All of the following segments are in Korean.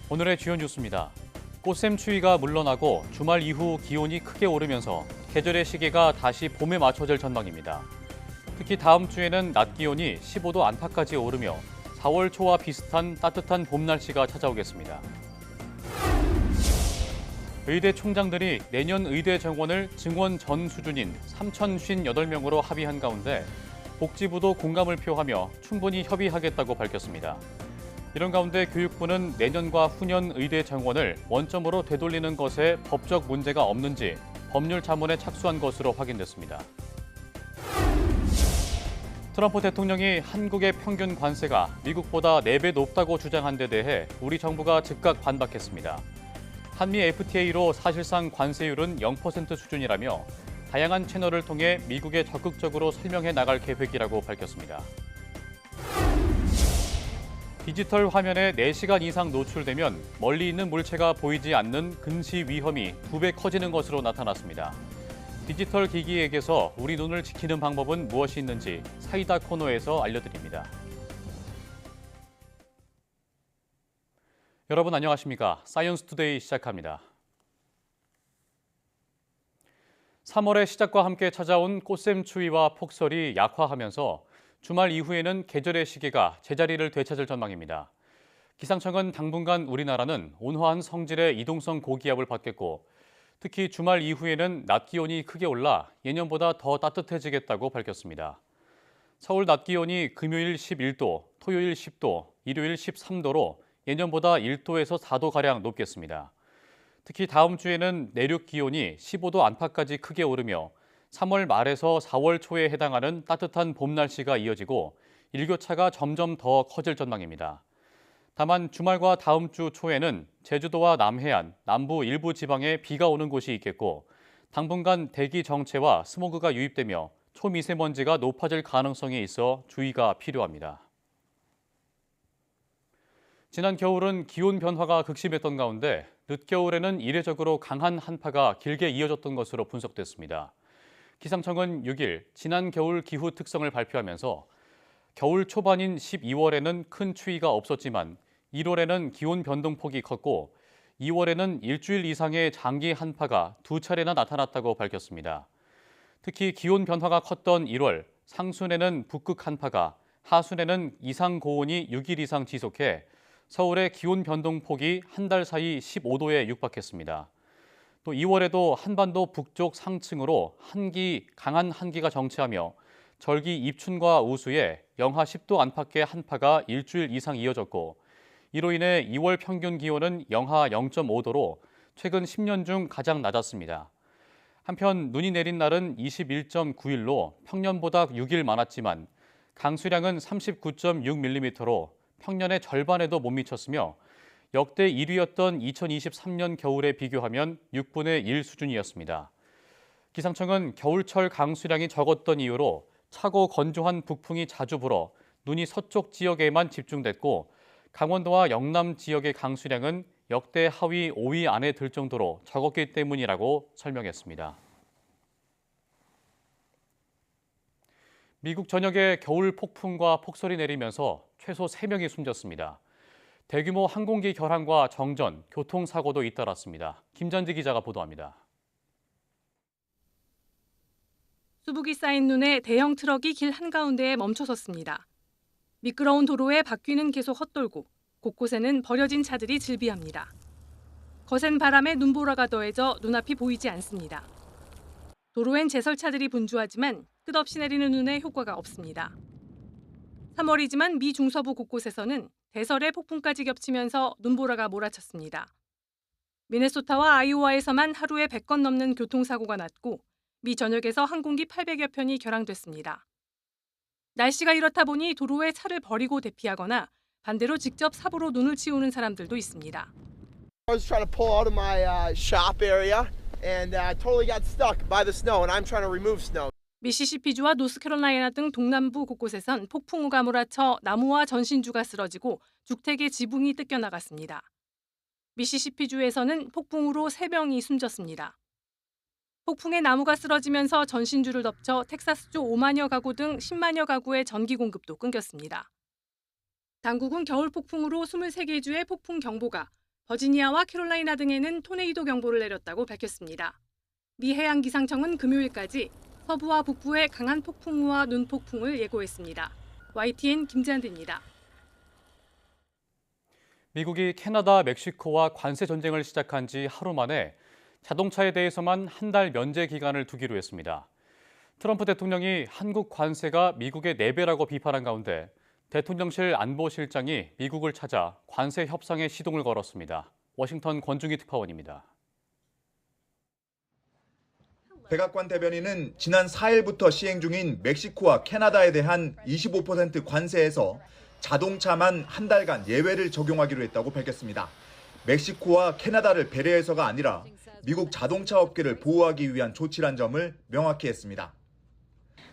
오늘의 주요 뉴스입니다. 꽃샘 추위가 물러나고 주말 이후 기온이 크게 오르면서 계절의 시기가 다시 봄에 맞춰질 전망입니다. 특히 다음 주에는 낮 기온이 15도 안팎까지 오르며 4월 초와 비슷한 따뜻한 봄 날씨가 찾아오겠습니다. 의대 총장들이 내년 의대 정원을 증원 전 수준인 3,058명으로 합의한 가운데 복지부도 공감을 표하며 충분히 협의하겠다고 밝혔습니다. 이런 가운데 교육부는 내년과 후년 의대 정원을 원점으로 되돌리는 것에 법적 문제가 없는지 법률 자문에 착수한 것으로 확인됐습니다. 트럼프 대통령이 한국의 평균 관세가 미국보다 4배 높다고 주장한 데 대해 우리 정부가 즉각 반박했습니다. 한미 FTA로 사실상 관세율은 0% 수준이라며 다양한 채널을 통해 미국에 적극적으로 설명해 나갈 계획이라고 밝혔습니다. 디지털 화면에 4시간 이상 노출되면 멀리 있는 물체가 보이지 않는 근시 위험이 2배 커지는 것으로 나타났습니다. 디지털 기기에게서 우리 눈을 지키는 방법은 무엇이 있는지 사이다 코너에서 알려드립니다. 여러분 안녕하십니까? 사이언스 투데이 시작합니다. 3월의 시작과 함께 찾아온 꽃샘 추위와 폭설이 약화하면서 주말 이후에는 계절의 시기가 제자리를 되찾을 전망입니다. 기상청은 당분간 우리나라는 온화한 성질의 이동성 고기압을 받겠고 특히 주말 이후에는 낮 기온이 크게 올라 예년보다 더 따뜻해지겠다고 밝혔습니다. 서울 낮 기온이 금요일 11도, 토요일 10도, 일요일 13도로 예년보다 1도에서 4도가량 높겠습니다. 특히 다음 주에는 내륙 기온이 15도 안팎까지 크게 오르며 3월 말에서 4월 초에 해당하는 따뜻한 봄 날씨가 이어지고 일교차가 점점 더 커질 전망입니다. 다만 주말과 다음 주 초에는 제주도와 남해안, 남부 일부 지방에 비가 오는 곳이 있겠고 당분간 대기 정체와 스모그가 유입되며 초미세먼지가 높아질 가능성이 있어 주의가 필요합니다. 지난 겨울은 기온 변화가 극심했던 가운데 늦겨울에는 이례적으로 강한 한파가 길게 이어졌던 것으로 분석됐습니다. 기상청은 6일 지난 겨울 기후 특성을 발표하면서 겨울 초반인 12월에는 큰 추위가 없었지만 1월에는 기온 변동폭이 컸고 2월에는 일주일 이상의 장기 한파가 2차례나 나타났다고 밝혔습니다. 특히 기온 변화가 컸던 1월, 상순에는 북극 한파가, 하순에는 이상 고온이 6일 이상 지속해 서울의 기온 변동폭이 한 달 사이 15도에 육박했습니다. 또 2월에도 한반도 북쪽 상층으로 강한 한기가 정체하며 절기 입춘과 우수에 영하 10도 안팎의 한파가 일주일 이상 이어졌고 이로 인해 2월 평균 기온은 영하 0.5도로 최근 10년 중 가장 낮았습니다. 한편 눈이 내린 날은 21.9일로 평년보다 6일 많았지만 강수량은 39.6mm로 평년의 절반에도 못 미쳤으며 역대 1위였던 2023년 겨울에 비교하면 6분의 1 수준이었습니다. 기상청은 겨울철 강수량이 적었던 이유로 차고 건조한 북풍이 자주 불어 눈이 서쪽 지역에만 집중됐고 강원도와 영남 지역의 강수량은 역대 하위 5위 안에 들 정도로 적었기 때문이라고 설명했습니다. 미국 전역에 겨울 폭풍과 폭설이 내리면서 최소 3명이 숨졌습니다. 대규모 항공기 결항과 정전, 교통사고도 잇따랐습니다. 김전지 기자가 보도합니다. 수북이 쌓인 눈에 대형 트럭이 길 한가운데에 멈춰섰습니다. 미끄러운 도로에 바퀴는 계속 헛돌고 곳곳에는 버려진 차들이 즐비합니다. 거센 바람에 눈보라가 더해져 눈앞이 보이지 않습니다. 도로엔 제설차들이 분주하지만 끝없이 내리는 눈에 효과가 없습니다. 3월이지만 미 중서부 곳곳에서는 대설의 폭풍까지 겹치면서 눈보라가 몰아쳤습니다. 미네소타와 아이오와에서만 하루에 100건 넘는 교통사고가 났고 미 전역에서 항공기 800여 편이 결항됐습니다. 날씨가 이렇다 보니 도로에 차를 버리고 대피하거나 반대로 직접 삽으로 눈을 치우는 사람들도 있습니다. I was trying to pull out of my shop area and I totally got stuck by the snow and I'm trying to remove snow. 미시시피주와 노스캐롤라이나 등 동남부 곳곳에선 폭풍우가 몰아쳐 나무와 전신주가 쓰러지고 주택의 지붕이 뜯겨나갔습니다. 미시시피주에서는 폭풍으로 3명이 숨졌습니다. 폭풍에 나무가 쓰러지면서 전신주를 덮쳐 텍사스주 5만여 가구 등 10만여 가구의 전기 공급도 끊겼습니다. 당국은 겨울 폭풍으로 23개 주의 폭풍 경보가, 버지니아와 캐롤라이나 등에는 토네이도 경보를 내렸다고 밝혔습니다. 미 해양기상청은 금요일까지 서부와 북부에 강한 폭풍우와 눈폭풍을 예고했습니다. YTN 김지한입니다. 미국이 캐나다, 멕시코와 관세 전쟁을 시작한 지 하루 만에 자동차에 대해서만 한 달 면제 기간을 두기로 했습니다. 트럼프 대통령이 한국 관세가 미국의 4배라고 비판한 가운데 대통령실 안보실장이 미국을 찾아 관세 협상에 시동을 걸었습니다. 워싱턴 권중희 특파원입니다. 백악관 대변인은 지난 4일부터 시행 중인 멕시코와 캐나다에 대한 25% 관세에서 자동차만 한 달간 예외를 적용하기로 했다고 밝혔습니다. 멕시코와 캐나다를 배려해서가 아니라 미국 자동차 업계를 보호하기 위한 조치란 점을 명확히 했습니다.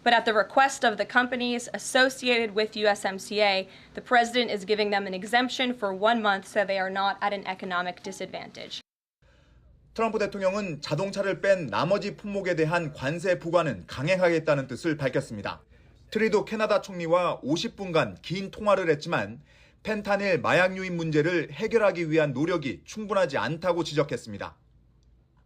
But at the request of the companies associated with USMCA, the president is giving them an exemption for 1 month so they are not at an economic disadvantage. 트럼프 대통령은 자동차를 뺀 나머지 품목에 대한 관세 부과는 강행하겠다는 뜻을 밝혔습니다. 트리도 캐나다 총리와 50분간 긴 통화를 했지만 펜타닐 마약 유입 문제를 해결하기 위한 노력이 충분하지 않다고 지적했습니다.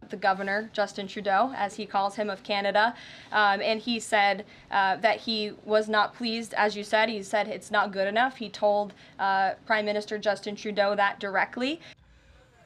The governor, Justin Trudeau, as he calls him, of Canada, and he said that he was not pleased, as you said. He said it's not good enough. He told Prime Minister Justin Trudeau that directly.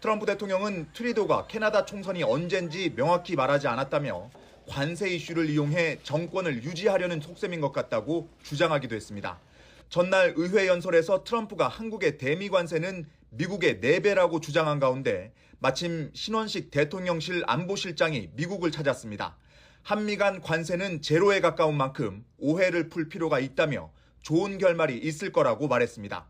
트럼프 대통령은 트리도가 캐나다 총선이 언젠지 명확히 말하지 않았다며 관세 이슈를 이용해 정권을 유지하려는 속셈인 것 같다고 주장하기도 했습니다. 전날 의회 연설에서 트럼프가 한국의 대미 관세는 미국의 4배라고 주장한 가운데 마침 신원식 대통령실 안보실장이 미국을 찾았습니다. 한미 간 관세는 제로에 가까운 만큼 오해를 풀 필요가 있다며 좋은 결말이 있을 거라고 말했습니다.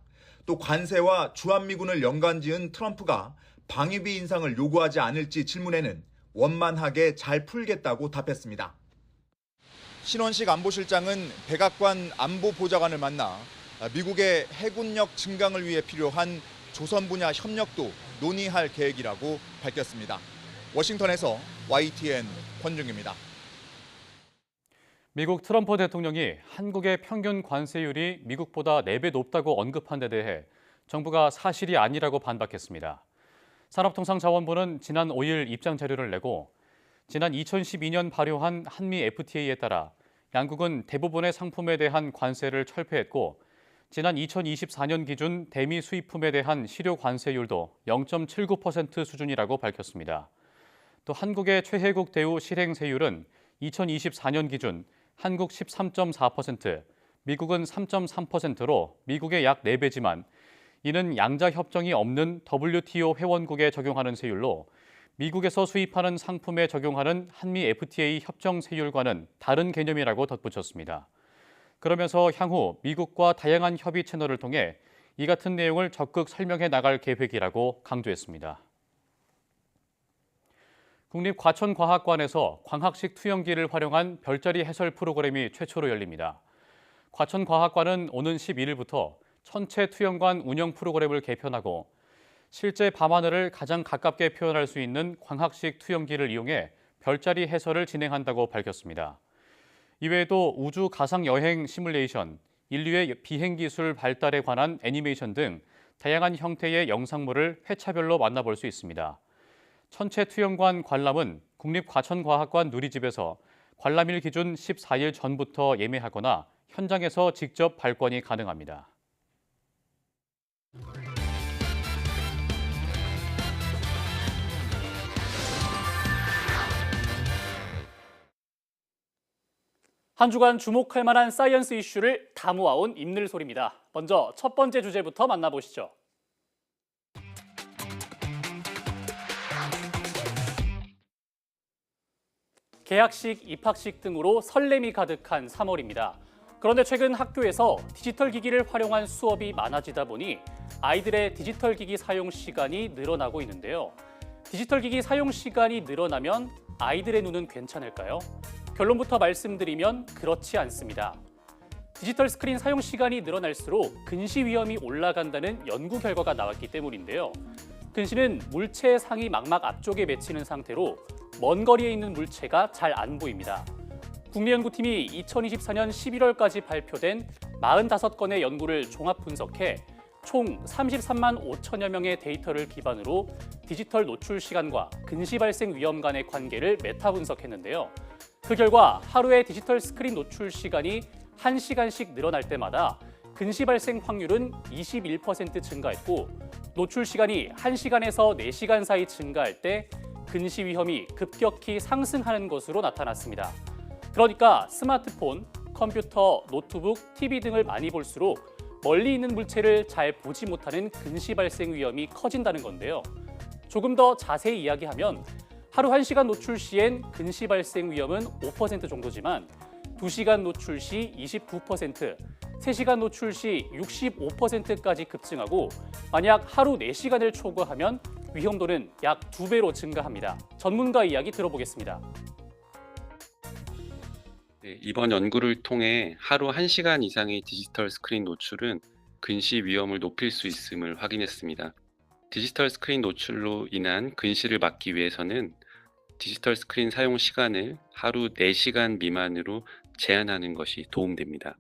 또 관세와 주한미군을 연관지은 트럼프가 방위비 인상을 요구하지 않을지 질문에는 원만하게 잘 풀겠다고 답했습니다. 신원식 안보실장은 백악관 안보보좌관을 만나 미국의 해군력 증강을 위해 필요한 조선 분야 협력도 논의할 계획이라고 밝혔습니다. 워싱턴에서 YTN 권중입니다. 미국 트럼프 대통령이 한국의 평균 관세율이 미국보다 4배 높다고 언급한 데 대해 정부가 사실이 아니라고 반박했습니다. 산업통상자원부는 지난 5일 입장 자료를 내고 지난 2012년 발효한 한미 FTA에 따라 양국은 대부분의 상품에 대한 관세를 철폐했고 지난 2024년 기준 대미 수입품에 대한 실효 관세율도 0.79% 수준이라고 밝혔습니다. 또 한국의 최혜국 대우 실행 세율은 2024년 기준 한국 13.4%, 미국은 3.3%로 미국의 약 4배지만 이는 양자 협정이 없는 WTO 회원국에 적용하는 세율로 미국에서 수입하는 상품에 적용하는 한미 FTA 협정 세율과는 다른 개념이라고 덧붙였습니다. 그러면서 향후 미국과 다양한 협의 채널을 통해 이 같은 내용을 적극 설명해 나갈 계획이라고 강조했습니다. 국립과천과학관에서 광학식 투영기를 활용한 별자리 해설 프로그램이 최초로 열립니다. 과천과학관은 오는 11일부터 천체 투영관 운영 프로그램을 개편하고 실제 밤하늘을 가장 가깝게 표현할 수 있는 광학식 투영기를 이용해 별자리 해설을 진행한다고 밝혔습니다. 이외에도 우주 가상 여행 시뮬레이션, 인류의 비행 기술 발달에 관한 애니메이션 등 다양한 형태의 영상물을 회차별로 만나볼 수 있습니다. 천체 투영관 관람은 국립과천과학관 누리집에서 관람일 기준 14일 전부터 예매하거나 현장에서 직접 발권이 가능합니다. 한 주간 주목할 만한 사이언스 이슈를 다 모아온 입늘소리입니다. 먼저 첫 번째 주제부터 만나보시죠. 개학식, 입학식 등으로 설렘이 가득한 3월입니다. 그런데 최근 학교에서 디지털 기기를 활용한 수업이 많아지다 보니 아이들의 디지털 기기 사용 시간이 늘어나고 있는데요. 디지털 기기 사용 시간이 늘어나면 아이들의 눈은 괜찮을까요? 결론부터 말씀드리면 그렇지 않습니다. 디지털 스크린 사용 시간이 늘어날수록 근시 위험이 올라간다는 연구 결과가 나왔기 때문인데요. 근시는 물체 상이 망막 앞쪽에 맺히는 상태로 먼 거리에 있는 물체가 잘 안 보입니다. 국내연구팀이 2024년 11월까지 발표된 45건의 연구를 종합 분석해 총 33만 5천여 명의 데이터를 기반으로 디지털 노출 시간과 근시 발생 위험 간의 관계를 메타 분석했는데요. 그 결과 하루의 디지털 스크린 노출 시간이 1시간씩 늘어날 때마다 근시 발생 확률은 21% 증가했고, 노출 시간이 1시간에서 4시간 사이 증가할 때 근시 위험이 급격히 상승하는 것으로 나타났습니다. 그러니까 스마트폰, 컴퓨터, 노트북, TV 등을 많이 볼수록 멀리 있는 물체를 잘 보지 못하는 근시 발생 위험이 커진다는 건데요. 조금 더 자세히 이야기하면 하루 1시간 노출 시엔 근시 발생 위험은 5% 정도지만 2시간 노출 시 29%, 3시간 노출 시 65%까지 급증하고 만약 하루 4시간을 초과하면 위험도는 약 2배로 증가합니다. 전문가 이야기 들어보겠습니다. 네, 이번 연구를 통해 하루 1시간 이상의 디지털 스크린 노출은 근시 위험을 높일 수 있음을 확인했습니다. 디지털 스크린 노출로 인한 근시를 막기 위해서는 디지털 스크린 사용 시간을 하루 4시간 미만으로 제한하는 것이 도움됩니다.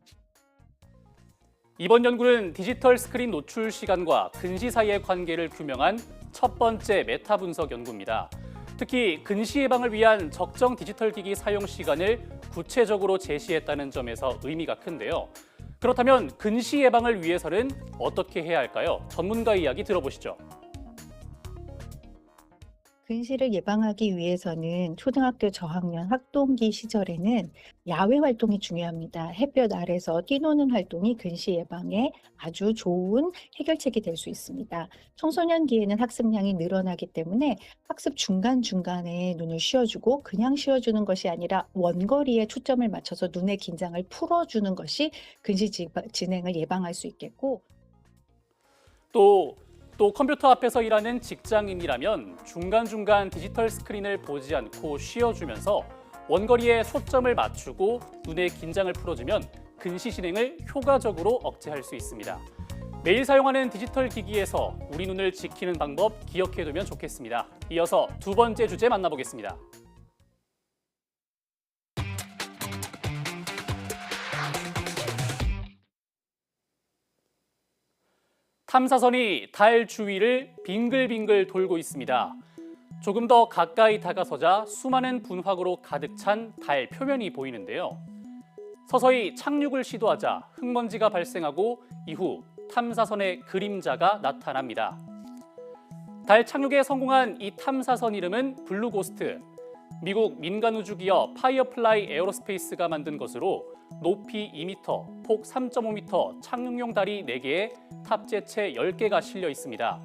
이번 연구는 디지털 스크린 노출 시간과 근시 사이의 관계를 규명한 첫 번째 메타 분석 연구입니다. 특히 근시 예방을 위한 적정 디지털 기기 사용 시간을 구체적으로 제시했다는 점에서 의미가 큰데요. 그렇다면 근시 예방을 위해서는 어떻게 해야 할까요? 전문가 이야기 들어보시죠. 근시를 예방하기 위해서는 초등학교 저학년 학동기 시절에는 야외 활동이 중요합니다. 햇볕 아래서 뛰노는 활동이 근시 예방에 아주 좋은 해결책이 될 수 있습니다. 청소년기에는 학습량이 늘어나기 때문에 학습 중간중간에 눈을 쉬어주고 그냥 쉬어주는 것이 아니라 원거리에 초점을 맞춰서 눈의 긴장을 풀어주는 것이 근시 진행을 예방할 수 있겠고, 또 컴퓨터 앞에서 일하는 직장인이라면 중간중간 디지털 스크린을 보지 않고 쉬어주면서 원거리에 초점을 맞추고 눈의 긴장을 풀어주면 근시 진행을 효과적으로 억제할 수 있습니다. 매일 사용하는 디지털 기기에서 우리 눈을 지키는 방법 기억해두면 좋겠습니다. 이어서 두 번째 주제 만나보겠습니다. 탐사선이 달 주위를 빙글빙글 돌고 있습니다. 조금 더 가까이 다가서자 수많은 분화구로 가득 찬 달 표면이 보이는데요. 서서히 착륙을 시도하자 흙먼지가 발생하고 이후 탐사선의 그림자가 나타납니다. 달 착륙에 성공한 이 탐사선 이름은 블루고스트. 미국 민간 우주 기업 파이어플라이 에어로스페이스가 만든 것으로 높이 2m, 폭 3.5m, 착륙용 다리 4개에 탑재체 10개가 실려 있습니다.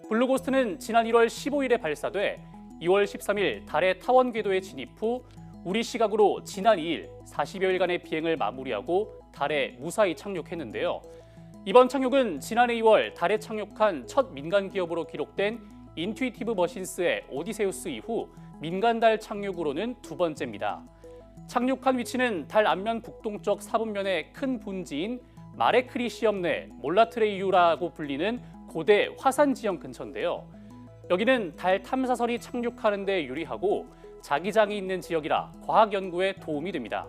블루고스트는 지난 1월 15일에 발사돼 2월 13일 달의 타원 궤도에 진입 후 우리 시각으로 지난 2일 40여일간의 비행을 마무리하고 달에 무사히 착륙했는데요. 이번 착륙은 지난해 2월 달에 착륙한 첫 민간 기업으로 기록된 인투이티브 머신스의 오디세우스 이후 민간 달 착륙으로는 두 번째입니다. 착륙한 위치는 달 앞면 북동쪽 사분면의 큰 분지인 마레크리시엄 내 몰라트레이유라고 불리는 고대 화산 지형 근처인데요. 여기는 달 탐사선이 착륙하는 데 유리하고 자기장이 있는 지역이라 과학 연구에 도움이 됩니다.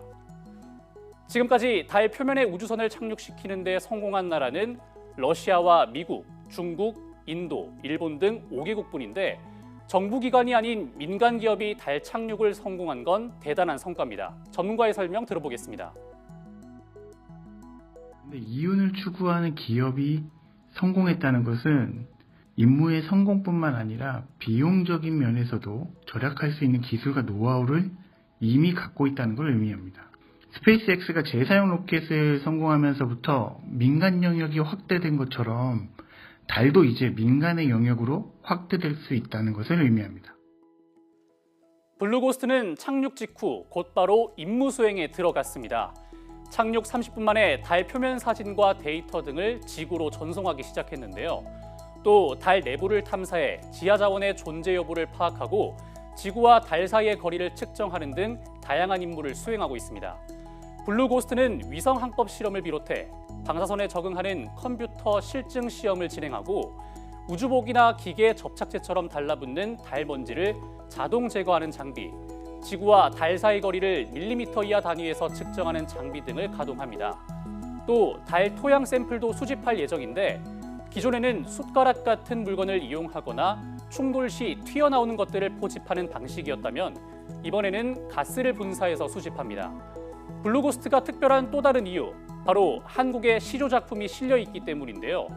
지금까지 달 표면에 우주선을 착륙시키는 데 성공한 나라는 러시아와 미국, 중국, 인도, 일본 등 5개국뿐인데 정부기관이 아닌 민간 기업이 달 착륙을 성공한 건 대단한 성과입니다. 전문가의 설명 들어보겠습니다. 근데 이윤을 추구하는 기업이 성공했다는 것은 임무의 성공뿐만 아니라 비용적인 면에서도 절약할 수 있는 기술과 노하우를 이미 갖고 있다는 걸 의미합니다. 스페이스X가 재사용 로켓을 성공하면서부터 민간 영역이 확대된 것처럼 달도 이제 민간의 영역으로 확대될 수 있다는 것을 의미합니다. 블루고스트는 착륙 직후 곧바로 임무 수행에 들어갔습니다. 착륙 30분 만에 달 표면 사진과 데이터 등을 지구로 전송하기 시작했는데요. 또 달 내부를 탐사해 지하 자원의 존재 여부를 파악하고 지구와 달 사이의 거리를 측정하는 등 다양한 임무를 수행하고 있습니다. 블루고스트는 위성 항법 실험을 비롯해 방사선에 적응하는 컴퓨터 실증 시험을 진행하고 우주복이나 기계 접착제처럼 달라붙는 달 먼지를 자동 제거하는 장비, 지구와 달 사이 거리를 밀리미터 이하 단위에서 측정하는 장비 등을 가동합니다. 또 달 토양 샘플도 수집할 예정인데 기존에는 숟가락 같은 물건을 이용하거나 충돌 시 튀어나오는 것들을 포집하는 방식이었다면 이번에는 가스를 분사해서 수집합니다. 블루고스트가 특별한 또 다른 이유, 바로 한국의 시조 작품이 실려 있기 때문인데요.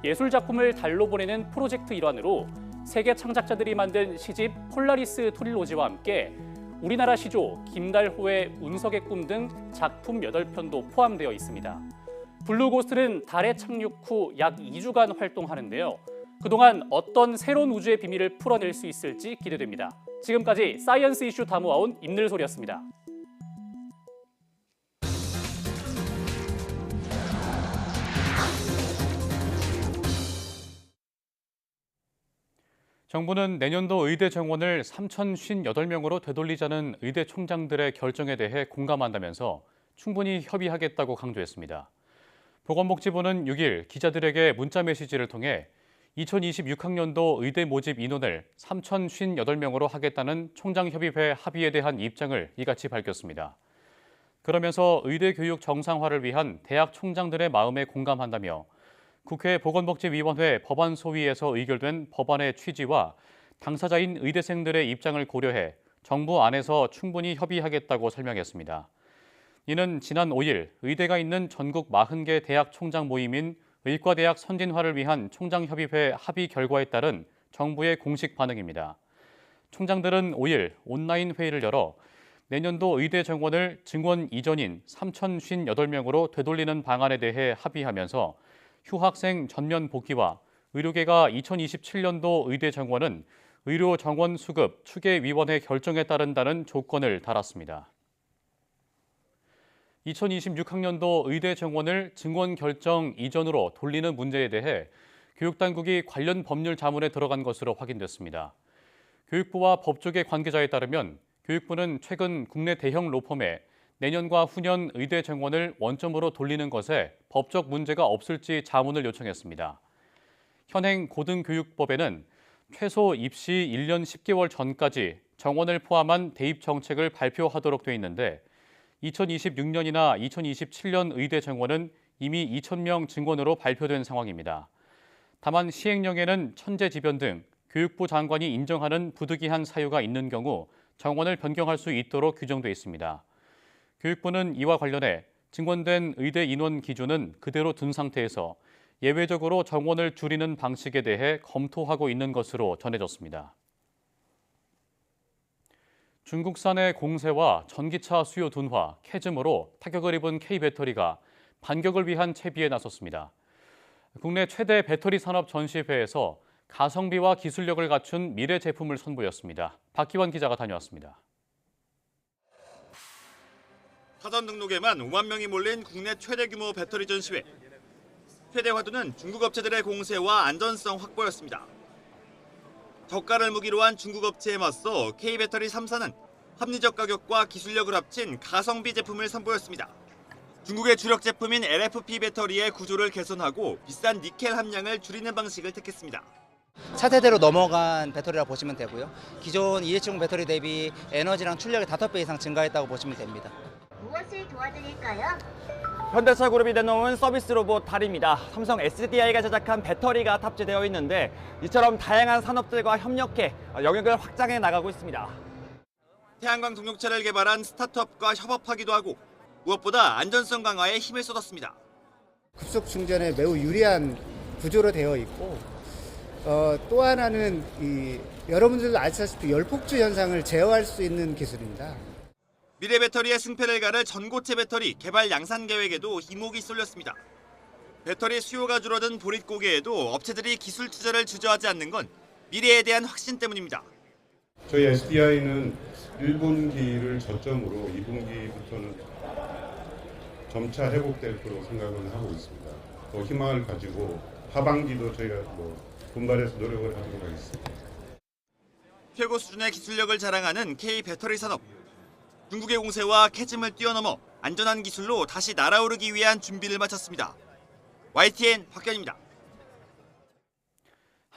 예술 작품을 달로 보내는 프로젝트 일환으로 세계 창작자들이 만든 시집 폴라리스 토릴로지와 함께 우리나라 시조 김달호의 운석의 꿈 등 작품 8편도 포함되어 있습니다. 블루고스트는 달에 착륙 후 약 2주간 활동하는데요. 그동안 어떤 새로운 우주의 비밀을 풀어낼 수 있을지 기대됩니다. 지금까지 사이언스 이슈 다 모아온 임늘소리였습니다. 정부는 내년도 의대 정원을 3,058명으로 되돌리자는 의대 총장들의 결정에 대해 공감한다면서 충분히 협의하겠다고 강조했습니다. 보건복지부는 6일 기자들에게 문자 메시지를 통해 2026학년도 의대 모집 인원을 3,058명으로 하겠다는 총장협의회 합의에 대한 입장을 이같이 밝혔습니다. 그러면서 의대 교육 정상화를 위한 대학 총장들의 마음에 공감한다며 국회 보건복지위원회 법안소위에서 의결된 법안의 취지와 당사자인 의대생들의 입장을 고려해 정부 안에서 충분히 협의하겠다고 설명했습니다. 이는 지난 5일 의대가 있는 전국 40개 대학 총장 모임인 의과대학 선진화를 위한 총장협의회 합의 결과에 따른 정부의 공식 반응입니다. 총장들은 5일 온라인 회의를 열어 내년도 의대 정원을 증원 이전인 3,058명으로 되돌리는 방안에 대해 합의하면서 휴학생 전면 복귀와 의료계가 2027년도 의대 정원은 의료 정원 수급 추계위원회 결정에 따른다는 조건을 달았습니다. 2026학년도 의대 정원을 증원 결정 이전으로 돌리는 문제에 대해 교육당국이 관련 법률 자문에 들어간 것으로 확인됐습니다. 교육부와 법조계 관계자에 따르면 교육부는 최근 국내 대형 로펌에 내년과 후년 의대 정원을 원점으로 돌리는 것에 법적 문제가 없을지 자문을 요청했습니다. 현행 고등교육법에는 최소 입시 1년 10개월 전까지 정원을 포함한 대입 정책을 발표하도록 돼 있는데 2026년이나 2027년 의대 정원은 이미 2,000명 증원으로 발표된 상황입니다. 다만 시행령에는 천재지변 등 교육부 장관이 인정하는 부득이한 사유가 있는 경우 정원을 변경할 수 있도록 규정돼 있습니다. 교육부는 이와 관련해 증원된 의대 인원 기준은 그대로 둔 상태에서 예외적으로 정원을 줄이는 방식에 대해 검토하고 있는 것으로 전해졌습니다. 중국산의 공세와 전기차 수요 둔화, 캐즘으로 타격을 입은 K배터리가 반격을 위한 채비에 나섰습니다. 국내 최대 배터리 산업 전시회에서 가성비와 기술력을 갖춘 미래 제품을 선보였습니다. 박기환 기자가 다녀왔습니다. 사전 등록에만 5만 명이 몰린 국내 최대 규모 배터리 전시회. 최대 화두는 중국 업체들의 공세와 안전성 확보였습니다. 저가를 무기로 한 중국 업체에 맞서 K배터리 3사는 합리적 가격과 기술력을 합친 가성비 제품을 선보였습니다. 중국의 주력 제품인 LFP 배터리의 구조를 개선하고 비싼 니켈 함량을 줄이는 방식을 택했습니다. 차세대로 넘어간 배터리라고 보시면 되고요. 기존 220 배터리 대비 에너지랑 출력이 5배 이상 증가했다고 보시면 됩니다. 무엇을 도와드릴까요? 현대차 그룹이 내놓은 서비스 로봇 달입니다. 삼성 SDI가 제작한 배터리가 탑재되어 있는데 이처럼 다양한 산업들과 협력해 영역을 확장해 나가고 있습니다. 태양광 동력차를 개발한 스타트업과 협업하기도 하고 무엇보다 안전성 강화에 힘을 쏟았습니다. 급속 충전에 매우 유리한 구조로 되어 있고 또 하나는 여러분들도 아시다시피 열폭주 현상을 제어할 수 있는 기술입니다. 미래 배터리의 승패를 가를 전고체 배터리 개발 양산 계획에도 이목이 쏠렸습니다. 배터리 수요가 줄어든 보릿고개에도 업체들이 기술 투자를 주저하지 않는 건 미래에 대한 확신 때문입니다. 저희 SDI는 1분기를 저점으로 2분기부터는 점차 회복될 거로 생각을 하고 있습니다. 또 희망을 가지고 하반기도 저희가 분발해서 노력을 하도록 하겠습니다. 최고 수준의 기술력을 자랑하는 K 배터리 산업. 중국의 공세와 캐즘을 뛰어넘어 안전한 기술로 다시 날아오르기 위한 준비를 마쳤습니다. YTN 박견입니다.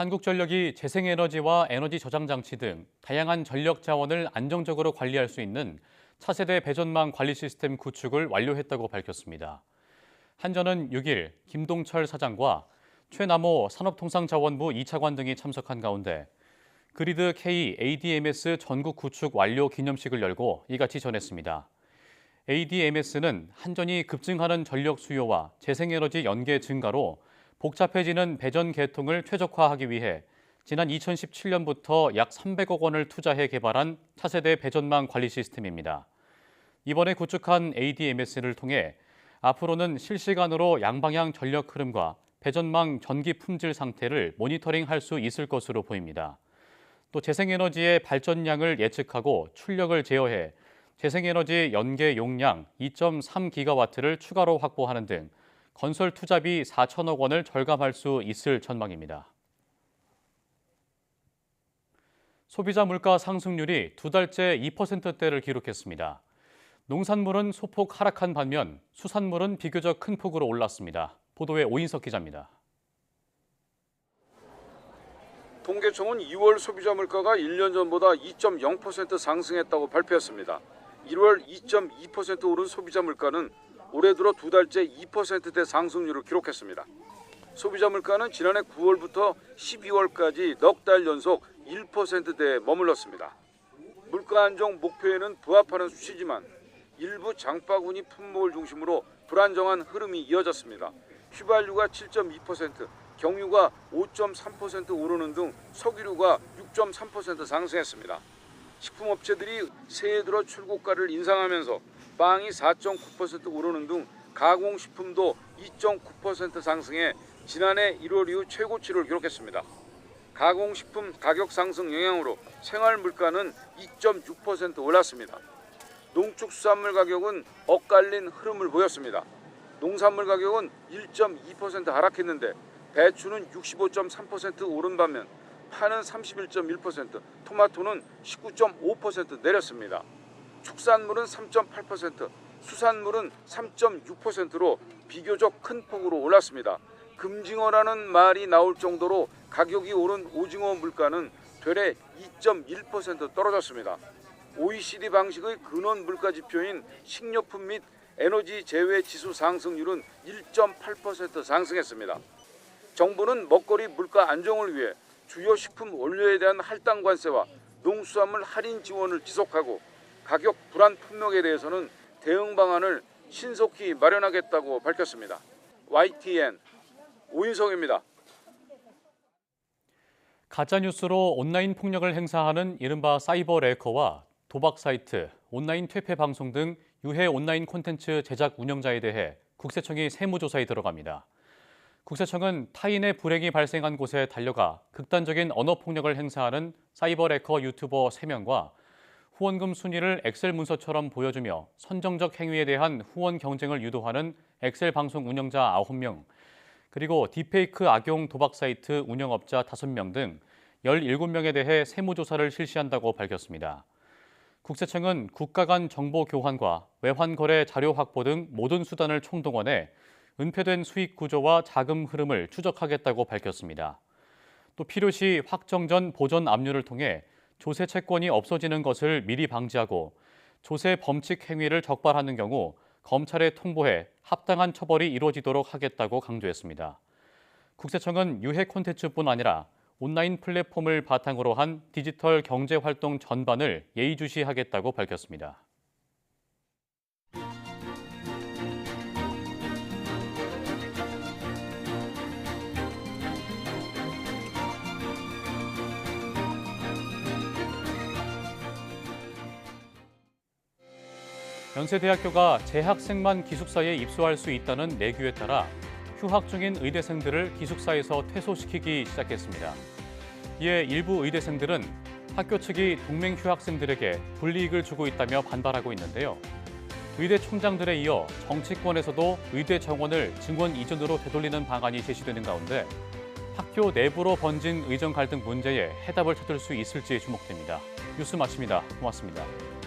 한국전력이 재생에너지와 에너지 저장 장치 등 다양한 전력 자원을 안정적으로 관리할 수 있는 차세대 배전망 관리 시스템 구축을 완료했다고 밝혔습니다. 한전은 6일 김동철 사장과 최남호 산업통상자원부 2차관 등이 참석한 가운데 그리드 K ADMS 전국 구축 완료 기념식을 열고 이같이 전했습니다. ADMS는 한전이 급증하는 전력 수요와 재생에너지 연계 증가로 복잡해지는 배전 계통을 최적화하기 위해 지난 2017년부터 약 300억 원을 투자해 개발한 차세대 배전망 관리 시스템입니다. 이번에 구축한 ADMS를 통해 앞으로는 실시간으로 양방향 전력 흐름과 배전망 전기 품질 상태를 모니터링할 수 있을 것으로 보입니다. 또 재생에너지의 발전량을 예측하고 출력을 제어해 재생에너지 연계 용량 2.3기가와트를 추가로 확보하는 등 건설 투자비 4천억 원을 절감할 수 있을 전망입니다. 소비자 물가 상승률이 두 달째 2%대를 기록했습니다. 농산물은 소폭 하락한 반면 수산물은 비교적 큰 폭으로 올랐습니다. 보도에 오인석 기자입니다. 통계청은 2월 소비자 물가가 1년 전보다 2.0% 상승했다고 발표했습니다. 1월 2.2% 오른 소비자 물가는 올해 들어 두 달째 2%대 상승률을 기록했습니다. 소비자 물가는 지난해 9월부터 12월까지 넉 달 연속 1%대에 머물렀습니다. 물가 안정 목표에는 부합하는 수치지만 일부 장바구니 품목을 중심으로 불안정한 흐름이 이어졌습니다. 휘발유가 7.2%, 경유가 5.3% 오르는 등 석유류가 6.3% 상승했습니다. 식품업체들이 새해 들어 출고가를 인상하면서 빵이 4.9% 오르는 등 가공식품도 2.9% 상승해 지난해 1월 이후 최고치를 기록했습니다. 가공식품 가격 상승 영향으로 생활 물가는 2.6% 올랐습니다. 농축수산물 가격은 엇갈린 흐름을 보였습니다. 농산물 가격은 1.2% 하락했는데 배추는 65.3% 오른 반면 파는 31.1%, 토마토는 19.5% 내렸습니다. 축산물은 3.8%, 수산물은 3.6%로 비교적 큰 폭으로 올랐습니다. 금징어라는 말이 나올 정도로 가격이 오른 오징어 물가는 되레 2.1% 떨어졌습니다. OECD 방식의 근원 물가 지표인 식료품 및 에너지 제외 지수 상승률은 1.8% 상승했습니다. 정부는 먹거리 물가 안정을 위해 주요 식품 원료에 대한 할당 관세와 농수산물 할인 지원을 지속하고 가격 불안 품목에 대해서는 대응 방안을 신속히 마련하겠다고 밝혔습니다. YTN 오인성입니다. 가짜뉴스로 온라인 폭력을 행사하는 이른바 사이버 레커와 도박 사이트, 온라인 퇴폐 방송 등 유해 온라인 콘텐츠 제작 운영자에 대해 국세청이 세무조사에 들어갑니다. 국세청은 타인의 불행이 발생한 곳에 달려가 극단적인 언어 폭력을 행사하는 사이버 레커 유튜버 3명과 후원금 순위를 엑셀 문서처럼 보여주며 선정적 행위에 대한 후원 경쟁을 유도하는 엑셀 방송 운영자 9명, 그리고 딥페이크 악용 도박 사이트 운영업자 5명 등 17명에 대해 세무조사를 실시한다고 밝혔습니다. 국세청은 국가 간 정보 교환과 외환 거래 자료 확보 등 모든 수단을 총동원해 은폐된 수익 구조와 자금 흐름을 추적하겠다고 밝혔습니다. 또 필요시 확정 전 보전 압류를 통해 조세 채권이 없어지는 것을 미리 방지하고 조세 범칙 행위를 적발하는 경우 검찰에 통보해 합당한 처벌이 이루어지도록 하겠다고 강조했습니다. 국세청은 유해 콘텐츠뿐 아니라 온라인 플랫폼을 바탕으로 한 디지털 경제 활동 전반을 예의주시하겠다고 밝혔습니다. 연세대학교가 재학생만 기숙사에 입소할 수 있다는 내규에 따라 휴학 중인 의대생들을 기숙사에서 퇴소시키기 시작했습니다. 이에 일부 의대생들은 학교 측이 동맹 휴학생들에게 불이익을 주고 있다며 반발하고 있는데요. 의대 총장들에 이어 정치권에서도 의대 정원을 증원 이전으로 되돌리는 방안이 제시되는 가운데 학교 내부로 번진 의정 갈등 문제에 해답을 찾을 수 있을지 주목됩니다. 뉴스 마칩니다. 고맙습니다.